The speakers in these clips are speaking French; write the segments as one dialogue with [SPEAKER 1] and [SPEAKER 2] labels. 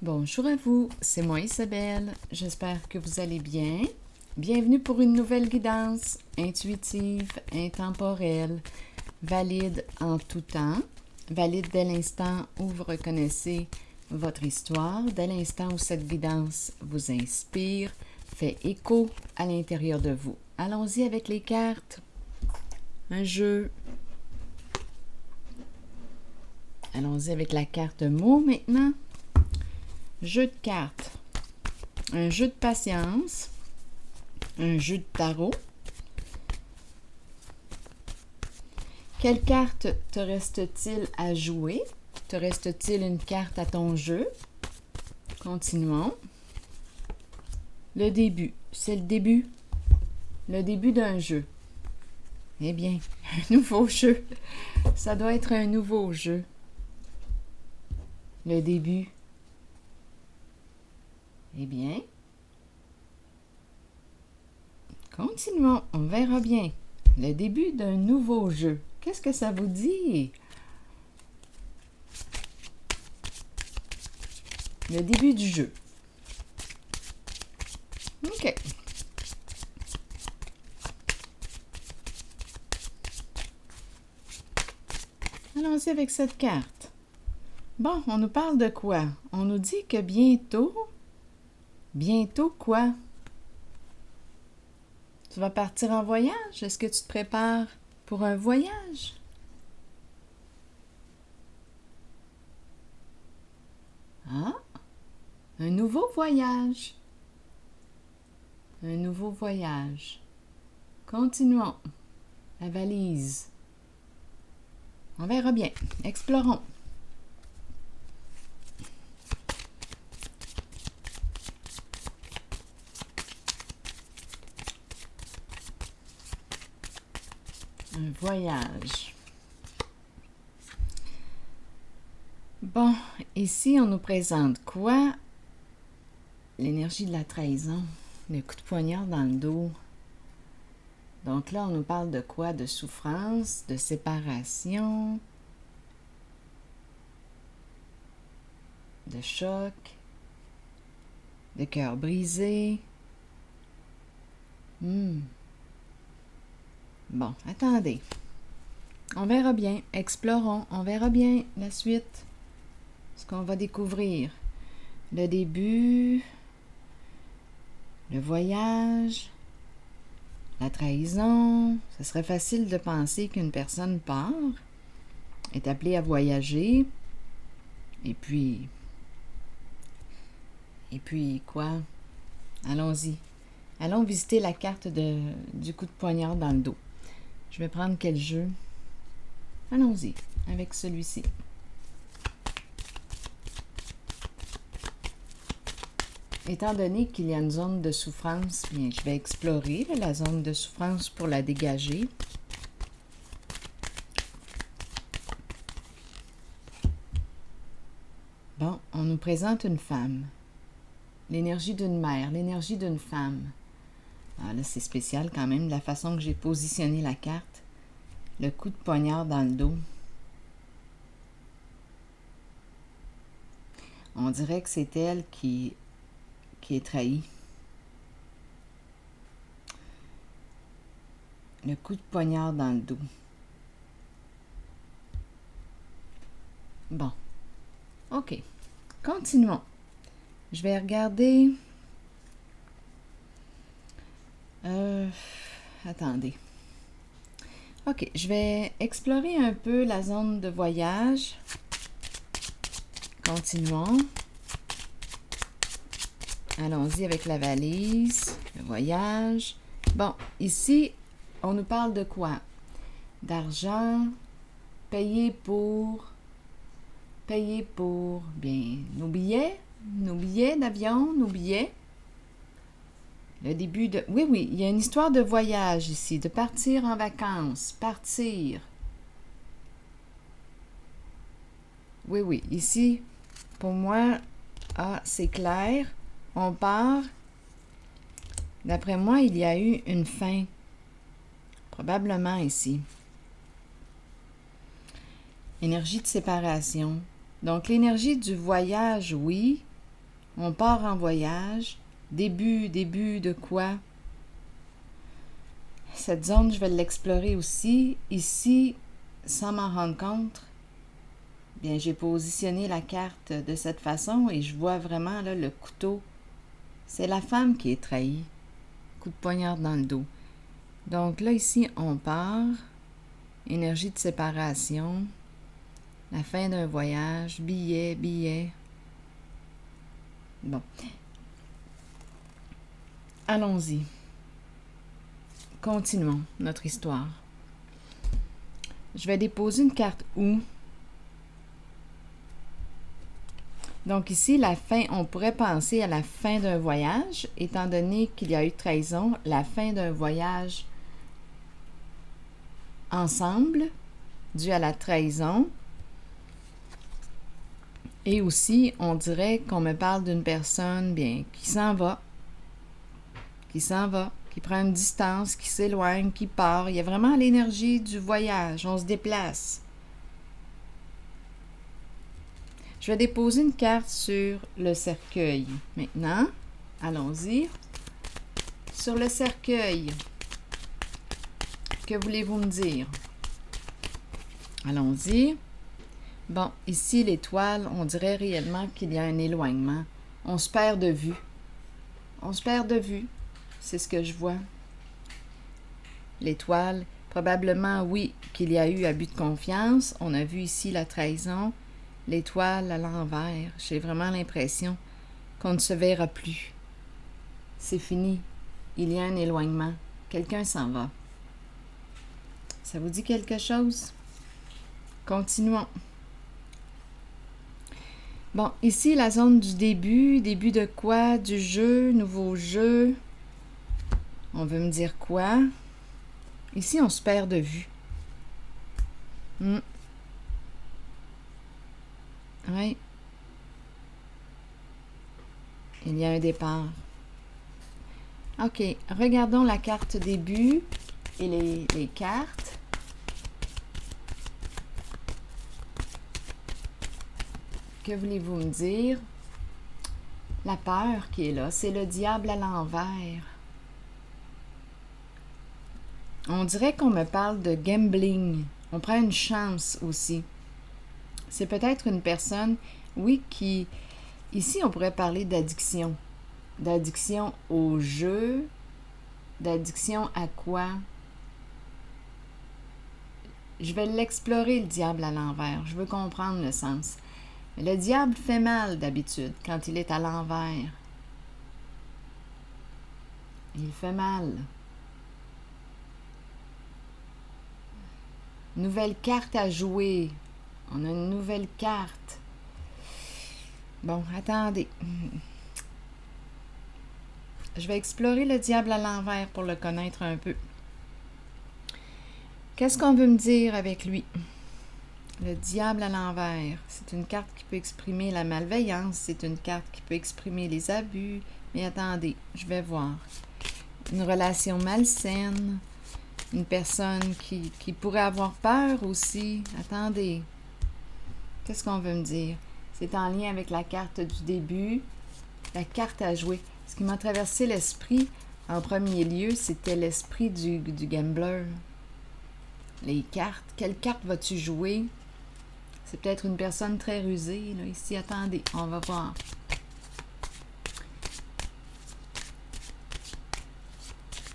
[SPEAKER 1] Bonjour à vous, c'est moi Isabelle, j'espère que vous allez bien. Bienvenue pour une nouvelle guidance intuitive, intemporelle, valide en tout temps, valide dès l'instant où vous reconnaissez votre histoire, dès l'instant où cette guidance vous inspire, fait écho à l'intérieur de vous. Allons-y avec les cartes. Un jeu. Allons-y avec la carte mot maintenant. Jeu de cartes, un jeu de patience, un jeu de tarot. Quelle carte te reste-t-il à jouer? Te reste-t-il une carte à ton jeu? Continuons. Le début, c'est le début d'un jeu. Eh bien, un nouveau jeu. Ça doit être un nouveau jeu. Le début. Eh bien, continuons, on verra bien. Le début d'un nouveau jeu. Qu'est-ce que ça vous dit? Le début du jeu. OK. Allons-y avec cette carte. Bon, on nous parle de quoi? On nous dit que bientôt... Bientôt quoi? Tu vas partir en voyage? Est-ce que tu te prépares pour un voyage? Ah, un nouveau voyage. Un nouveau voyage. Continuons. La valise. On verra bien. Explorons. Un voyage. Bon, ici, on nous présente quoi? L'énergie de la trahison. Le coup de poignard dans le dos. Donc là, on nous parle de quoi? De souffrance, de séparation, de choc, de cœur brisé. Bon, attendez. On verra bien. Explorons. On verra bien la suite. Ce qu'on va découvrir. Le début, le voyage, la trahison. Ce serait facile de penser qu'une personne part, est appelée à voyager, et puis quoi? Allons-y. Allons visiter la carte du coup de poignard dans le dos. Je vais prendre quel jeu? Allons-y avec celui-ci. Étant donné qu'il y a une zone de souffrance, bien, je vais explorer la zone de souffrance pour la dégager. Bon, on nous présente une femme. L'énergie d'une mère, l'énergie d'une femme. Ah là, c'est spécial quand même, la façon que j'ai positionné la carte. Le coup de poignard dans le dos. On dirait que c'est elle qui est trahie. Le coup de poignard dans le dos. Bon. OK. Continuons. Je vais regarder... attendez. OK, je vais explorer un peu la zone de voyage. Continuons. Allons-y avec la valise, le voyage. Bon, ici, on nous parle de quoi? D'argent, payer pour, bien, nos billets d'avion, nos billets. Le début de... Oui, il y a une histoire de voyage ici, de partir en vacances, partir. Oui, ici, pour moi, c'est clair. On part. D'après moi, il y a eu une fin. Probablement ici. Énergie de séparation. Donc, l'énergie du voyage, oui. On part en voyage. Début de quoi? Cette zone, je vais l'explorer aussi. Ici, sans m'en rendre compte, bien, j'ai positionné la carte de cette façon et je vois vraiment là, le couteau. C'est la femme qui est trahie. Coup de poignard dans le dos. Donc là, ici, on part. Énergie de séparation. La fin d'un voyage. Billet. Bon. Allons-y. Continuons notre histoire. Je vais déposer une carte où? Donc ici, la fin, on pourrait penser à la fin d'un voyage, étant donné qu'il y a eu trahison, la fin d'un voyage ensemble, dû à la trahison. Et aussi, on dirait qu'on me parle d'une personne, bien, qui s'en va, qui prend une distance, qui s'éloigne, qui part. Il y a vraiment l'énergie du voyage, on se déplace. Je vais déposer une carte sur le cercueil. Maintenant, allons-y. Sur le cercueil, que voulez-vous me dire? Allons-y. Bon, ici, l'étoile, on dirait réellement qu'il y a un éloignement. On se perd de vue. On se perd de vue. C'est ce que je vois. L'étoile, probablement, oui, qu'il y a eu abus de confiance. On a vu ici la trahison. L'étoile à l'envers. J'ai vraiment l'impression qu'on ne se verra plus. C'est fini. Il y a un éloignement. Quelqu'un s'en va. Ça vous dit quelque chose? Continuons. Bon, ici, la zone du début. Début de quoi? Du jeu, nouveau jeu. On veut me dire quoi? Ici, on se perd de vue. Oui. Il y a un départ. OK. Regardons la carte début et les cartes. Que voulez-vous me dire? La peur qui est là, c'est le diable à l'envers. On dirait qu'on me parle de gambling. On prend une chance aussi. C'est peut-être une personne, oui, qui... Ici, on pourrait parler d'addiction. D'addiction au jeu. D'addiction à quoi? Je vais l'explorer, le diable à l'envers. Je veux comprendre le sens. Le diable fait mal d'habitude quand il est à l'envers. Il fait mal. Nouvelle carte à jouer. On a une nouvelle carte. Bon, attendez. Je vais explorer le diable à l'envers pour le connaître un peu. Qu'est-ce qu'on veut me dire avec lui? Le diable à l'envers. C'est une carte qui peut exprimer la malveillance. C'est une carte qui peut exprimer les abus. Mais attendez, je vais voir. Une relation malsaine. Une personne qui pourrait avoir peur aussi. Attendez. Qu'est-ce qu'on veut me dire? C'est en lien avec la carte du début. La carte à jouer. Ce qui m'a traversé l'esprit, en premier lieu, c'était l'esprit du gambler. Les cartes. Quelle carte vas-tu jouer? C'est peut-être une personne très rusée, là, ici. Attendez, on va voir.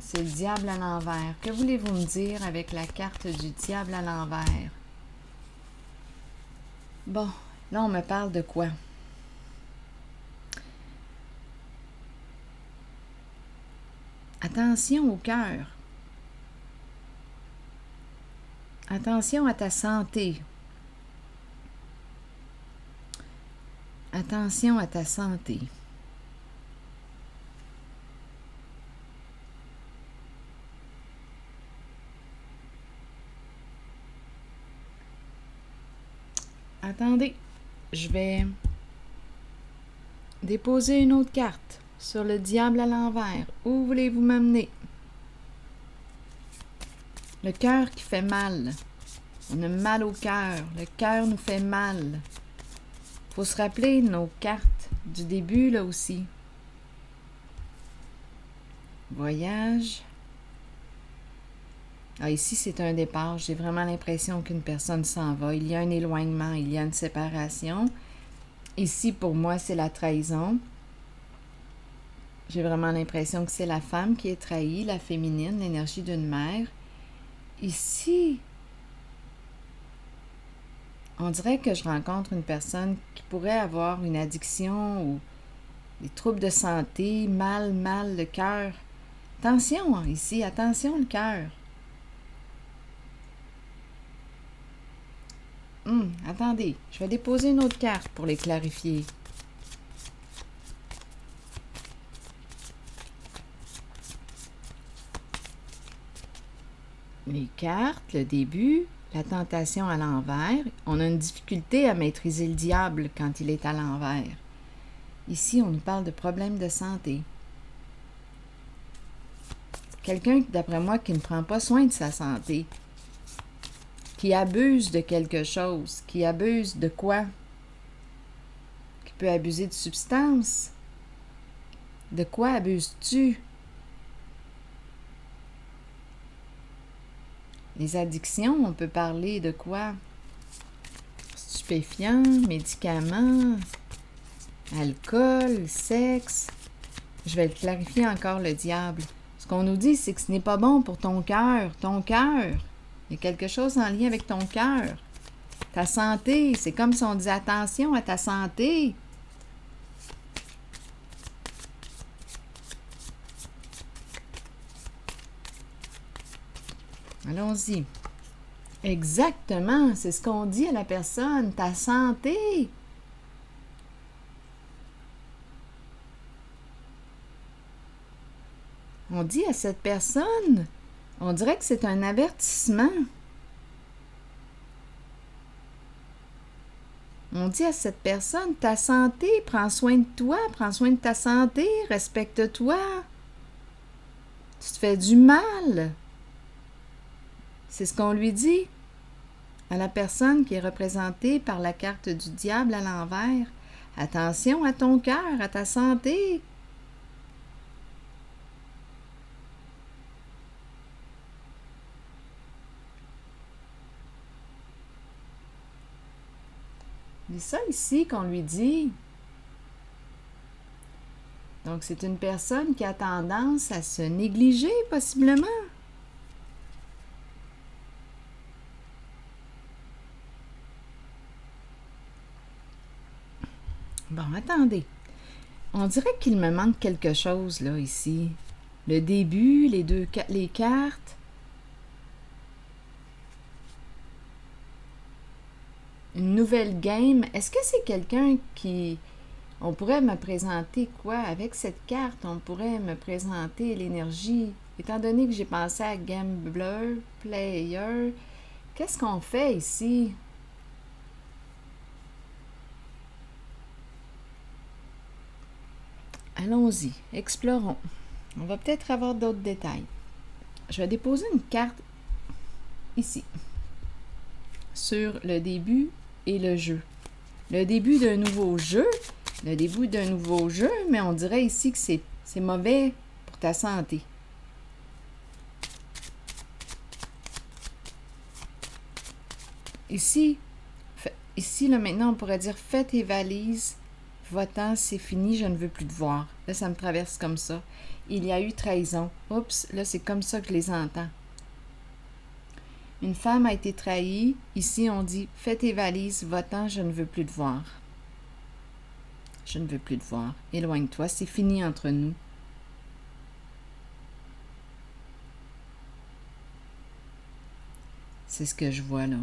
[SPEAKER 1] C'est le diable à l'envers. Que voulez-vous me dire avec la carte du diable à l'envers? Bon, là, on me parle de quoi? Attention au cœur. Attention à ta santé. Attention à ta santé. Attendez, je vais déposer une autre carte sur le diable à l'envers. Où voulez-vous m'amener? Le cœur qui fait mal. On a mal au cœur. Le cœur nous fait mal. Il faut se rappeler nos cartes. du début, là aussi. Voyage. Ah, ici, c'est un départ. J'ai vraiment l'impression qu'une personne s'en va. Il y a un éloignement, il y a une séparation. Ici, pour moi, c'est la trahison. J'ai vraiment l'impression que c'est la femme qui est trahie, la féminine, l'énergie d'une mère. Ici, on dirait que je rencontre une personne qui pourrait avoir une addiction ou des troubles de santé, mal le cœur. Attention ici, attention le cœur. Attendez, je vais déposer une autre carte pour les clarifier. Les cartes, le début, la tentation à l'envers. On a une difficulté à maîtriser le diable quand il est à l'envers. Ici, on nous parle de problèmes de santé. Quelqu'un, d'après moi, qui ne prend pas soin de sa santé, qui abuse de quelque chose, qui abuse de quoi? Qui peut abuser de substances? De quoi abuses-tu? Les addictions, on peut parler de quoi? Stupéfiants, médicaments, alcool, sexe. Je vais le clarifier encore, le diable. Ce qu'on nous dit, c'est que ce n'est pas bon pour ton cœur. Ton cœur. Il y a quelque chose en lien avec ton cœur. Ta santé. C'est comme si on disait attention à ta santé. Allons-y. Exactement, c'est ce qu'on dit à la personne, ta santé. On dit à cette personne, on dirait que c'est un avertissement. On dit à cette personne, ta santé, prends soin de toi, prends soin de ta santé, respecte-toi. Tu te fais du mal. C'est ce qu'on lui dit à la personne qui est représentée par la carte du diable à l'envers. Attention à ton cœur, à ta santé. C'est ça ici qu'on lui dit. Donc, c'est une personne qui a tendance à se négliger, possiblement. Bon, attendez. On dirait qu'il me manque quelque chose, là, ici. Le début, les cartes. Une nouvelle game. Est-ce que c'est quelqu'un qui... On pourrait me présenter quoi? Avec cette carte, on pourrait me présenter l'énergie. Étant donné que j'ai pensé à Gambler, Player, qu'est-ce qu'on fait ici? Allons-y, explorons. On va peut-être avoir d'autres détails. Je vais déposer une carte ici, sur le début et le jeu. Le début d'un nouveau jeu, mais on dirait ici que c'est mauvais pour ta santé. Ici, là, maintenant, on pourrait dire, fais tes valises, va-t'en, c'est fini, je ne veux plus te voir. Là, ça me traverse comme ça. Il y a eu trahison. Oups, là, c'est comme ça que je les entends. Une femme a été trahie. Ici, on dit, fais tes valises, va-t'en, je ne veux plus te voir. Je ne veux plus te voir. Éloigne-toi, c'est fini entre nous. C'est ce que je vois là.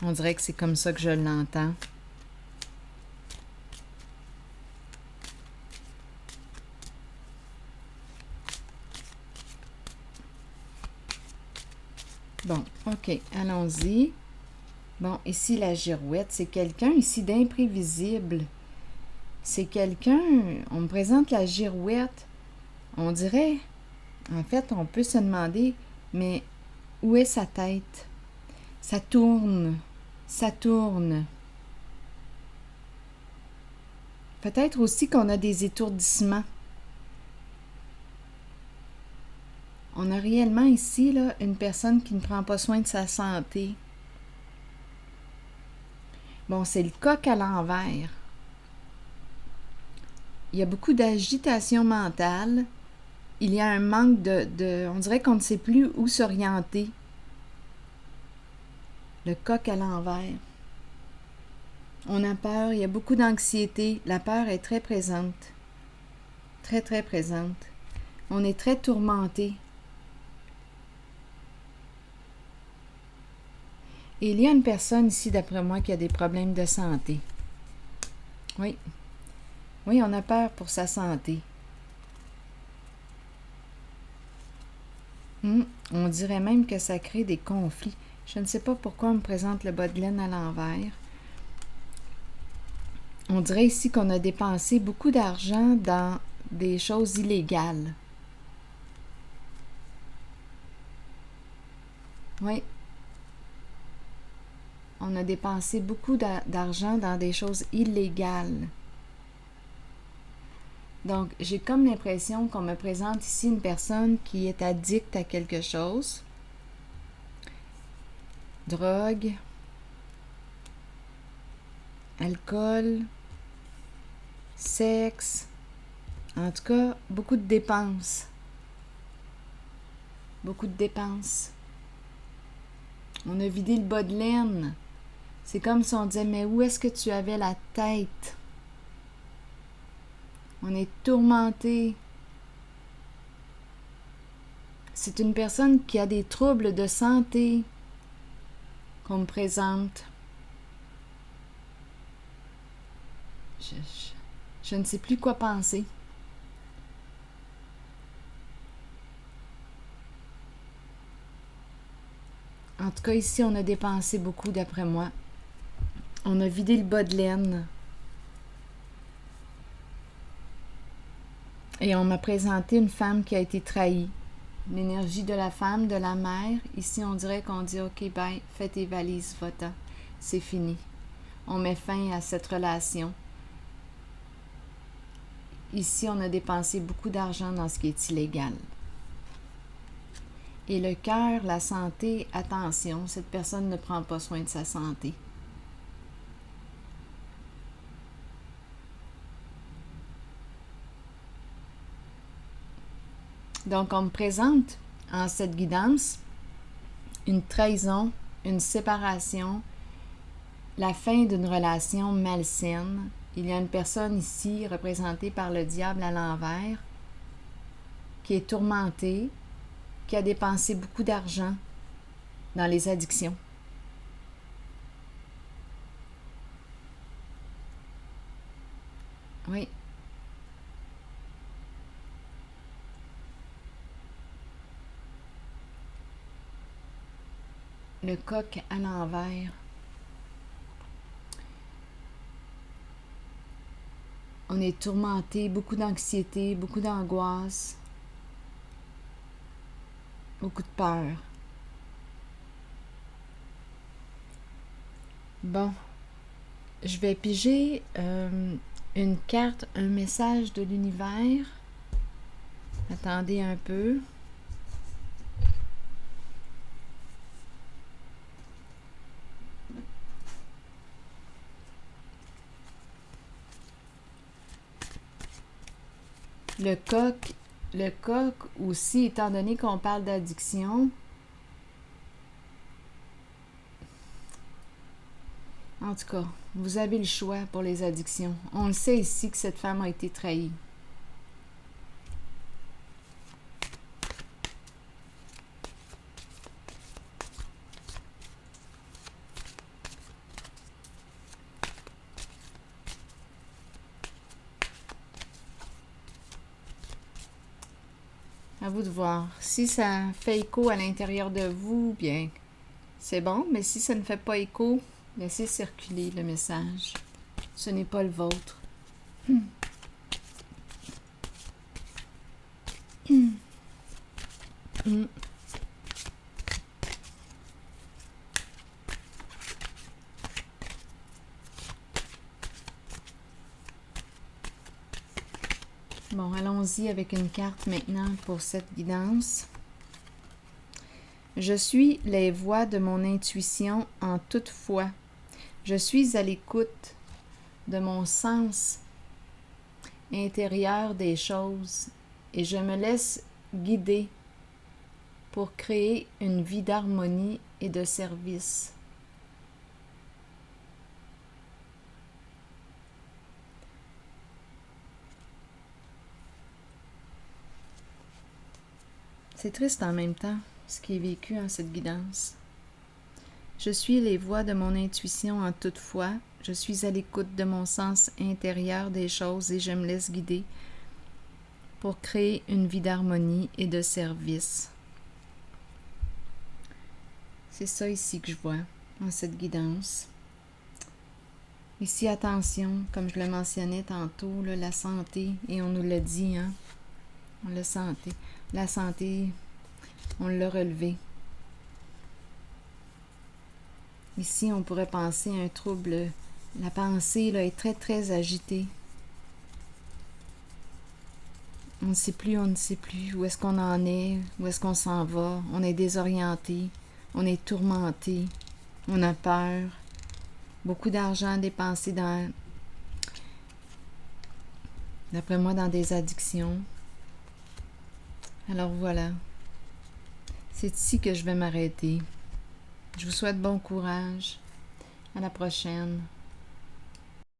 [SPEAKER 1] On dirait que c'est comme ça que je l'entends. Bon, OK, allons-y. Bon, ici, la girouette, c'est quelqu'un ici d'imprévisible. C'est quelqu'un, on me présente la girouette. On dirait, en fait, on peut se demander, mais où est sa tête? Ça tourne, ça tourne. Peut-être aussi qu'on a des étourdissements. On a réellement ici là, une personne qui ne prend pas soin de sa santé. Bon, c'est le coq à l'envers. Il y a beaucoup d'agitation mentale. Il y a un manque on dirait qu'on ne sait plus où s'orienter. Le coq à l'envers. On a peur, il y a beaucoup d'anxiété. La peur est très présente. Très, très présente. On est très tourmenté. Et il y a une personne ici, d'après moi, qui a des problèmes de santé. Oui. Oui, on a peur pour sa santé. On dirait même que ça crée des conflits. Je ne sais pas pourquoi on me présente le bas de laine à l'envers. On dirait ici qu'on a dépensé beaucoup d'argent dans des choses illégales. Oui. On a dépensé beaucoup d'argent dans des choses illégales. Donc, j'ai comme l'impression qu'on me présente ici une personne qui est addicte à quelque chose. Drogue, alcool, sexe, en tout cas, beaucoup de dépenses. Beaucoup de dépenses. On a vidé le bas de laine. C'est comme si on disait, mais où est-ce que tu avais la tête? On est tourmenté. C'est une personne qui a des troubles de santé qu'on me présente. Je ne sais plus quoi penser. En tout cas, ici, on a dépensé beaucoup, d'après moi. On a vidé le bas de laine. Et on m'a présenté une femme qui a été trahie. L'énergie de la femme, de la mère. Ici, on dirait qu'on dit, OK, bye, fais tes valises, va-t'en. C'est fini. On met fin à cette relation. Ici, on a dépensé beaucoup d'argent dans ce qui est illégal. Et le cœur, la santé, attention, cette personne ne prend pas soin de sa santé. Donc, on me présente en cette guidance une trahison, une séparation, la fin d'une relation malsaine. Il y a une personne ici, représentée par le diable à l'envers, qui est tourmentée, qui a dépensé beaucoup d'argent dans les addictions. Oui. Le coq à l'envers. On est tourmenté, beaucoup d'anxiété, beaucoup d'angoisse, beaucoup de peur. Bon, je vais piger une carte, un message de l'univers. Attendez un peu. Le coq aussi, étant donné qu'on parle d'addiction, en tout cas, vous avez le choix pour les addictions. On le sait ici que cette femme a été trahie. À vous de voir. Si ça fait écho à l'intérieur de vous, bien, c'est bon. Mais si ça ne fait pas écho, laissez circuler le message. Ce n'est pas le vôtre. Mm. Bon, allons-y avec une carte maintenant pour cette guidance. Je suis les voix de mon intuition en toute foi. Je suis à l'écoute de mon sens intérieur des choses et je me laisse guider pour créer une vie d'harmonie et de service. C'est triste en même temps, ce qui est vécu en cette guidance. Je suis les voix de mon intuition en toute foi. Je suis à l'écoute de mon sens intérieur des choses et je me laisse guider pour créer une vie d'harmonie et de service. C'est ça ici que je vois dans cette guidance. Ici, attention, comme je le mentionnais tantôt, là, la santé, et on nous l'a dit, hein, la santé, on l'a relevé. Ici, on pourrait penser à un trouble. La pensée là, est très, très agitée. On ne sait plus où est-ce qu'on en est, où est-ce qu'on s'en va. On est désorienté, on est tourmenté, on a peur. Beaucoup d'argent dépensé d'après moi, dans des addictions. Alors voilà, c'est ici que je vais m'arrêter. Je vous souhaite bon courage. À la prochaine.